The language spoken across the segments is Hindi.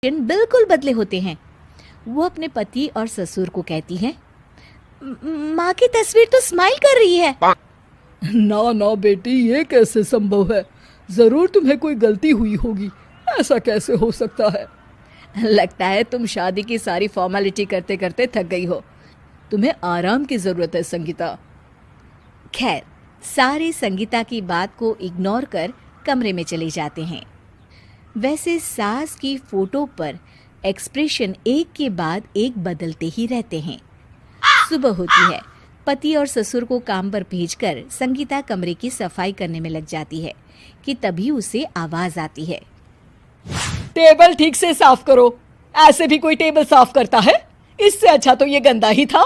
एक्सप्रेशन बिल्कुल बदले होते हैं। वो अपने पति और ससुर को कहती है, माँ की तस्वीर तो स्माइल कर रही है। ना ना बेटी, ये कैसे संभव है? जरूर तुम्हें कोई गलती हुई होगी, ऐसा कैसे हो सकता है? लगता है तुम शादी की सारी फॉर्मेलिटी करते करते थक गई हो, तुम्हें आराम की जरूरत है संगीता। खैर, सारे संगीता की बात को इग्नोर कर कमरे में चले जाते हैं। वैसे सास की फोटो पर एक्सप्रेशन एक के बाद एक बदलते ही रहते हैं। सुबह होती है, पति और ससुर को काम पर भेजकर संगीता कमरे की सफाई करने में लग जाती है कि तभी उसे आवाज आती है, टेबल ठीक से साफ करो। ऐसे भी कोई टेबल साफ करता है? इससे अच्छा तो ये गंदा ही था।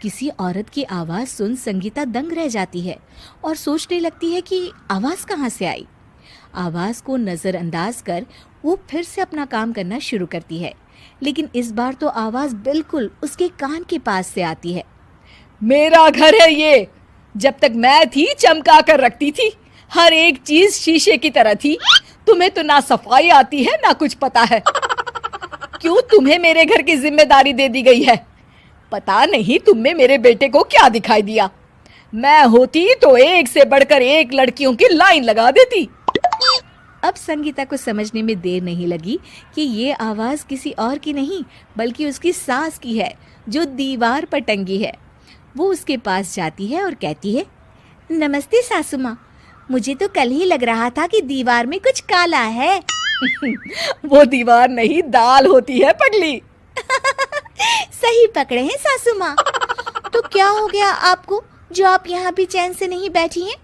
किसी औरत की आवाज सुन संगीता दंग रह जाती है और सोचने लगती है कि आवाज कहाँ से आई। आवाज को नजरअंदाज कर वो फिर से अपना काम करना शुरू करती है, लेकिन इस बार तो आवाज बिल्कुल उसके कान के पास से आती है। मेरा घर है ये। जब तक मैं थी चमका कर रखती थी, हर एक चीज शीशे की तरह थी। तुम्हें तो ना सफाई आती है ना कुछ पता है। क्यों तुम्हें मेरे घर की जिम्मेदारी दे दी गई है? पता नहीं तुम में मेरे बेटे को क्या दिखाई दिया। मैं होती तो एक से बढ़कर एक लड़कियों की लाइन लगा देती। अब संगीता को समझने में देर नहीं लगी कि ये आवाज किसी और की नहीं बल्कि उसकी सास की है, जो दीवार पर टंगी है। वो उसके पास जाती है और कहती है, नमस्ते सासू माँ, मुझे तो कल ही लग रहा था कि दीवार में कुछ काला है। वो दीवार नहीं, दाल होती है पगली। सही पकड़े हैं सासू माँ। तो क्या हो गया आपको जो आप यहाँ भी चैन से नहीं बैठी हैं?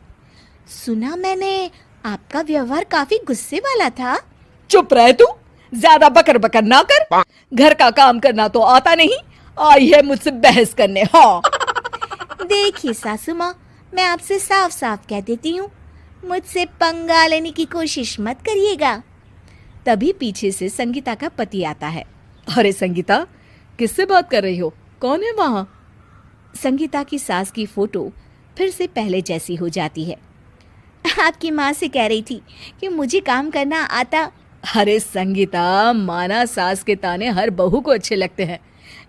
सुना मैंने आपका व्यवहार काफी गुस्से वाला था। चुप रह तू, ज्यादा बकर बकर ना कर। घर का काम करना तो आता नहीं, आई है मुझसे बहस करने। हाँ देखिए सासू माँ, मैं आपसे साफ साफ कह देती हूँ, मुझसे पंगा लेने की कोशिश मत करिएगा। तभी पीछे से संगीता का पति आता है। अरे संगीता, किससे बात कर रही हो? कौन है वहाँ? संगीता की सास की फोटो फिर से पहले जैसी हो जाती है। आपकी माँ से कह रही थी कि मुझे काम करना आता। अरे संगीता, माना सास के ताने हर बहू को अच्छे लगते हैं,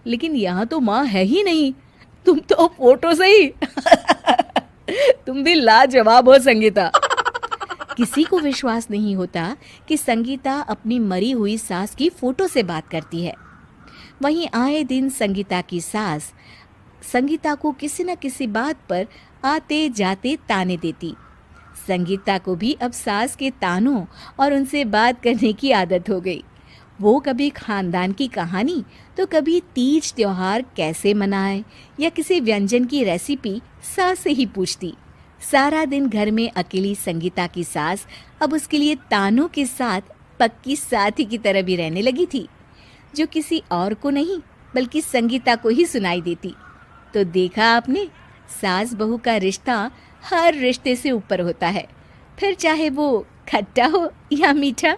लेकिन यहाँ तो माँ है ही नहीं। तुम तो फोटो से ही तुम भी लाजवाब हो संगीता। किसी को विश्वास नहीं होता कि संगीता अपनी मरी हुई सास की फोटो से बात करती है। वहीं आए दिन संगीता की सास संगीता को किसी न किसी बात पर आते जाते ताने देती। संगीता को भी अब सास के तानों और उनसे बात करने की आदत हो गई। वो कभी खानदान की कहानी तो कभी तीज त्योहार कैसे मनाए या किसी व्यंजन की रेसिपी सास से ही पूछती। सारा दिन घर में अकेली संगीता की सास अब उसके लिए तानों के साथ पक्की साथी की तरह भी रहने लगी थी, जो किसी और को नहीं बल्कि संगीता को ही सुनाई देती। तो देखा आपने, सास बहू का रिश्ता हर रिश्ते से ऊपर होता है, फिर चाहे वो खट्टा हो या मीठा।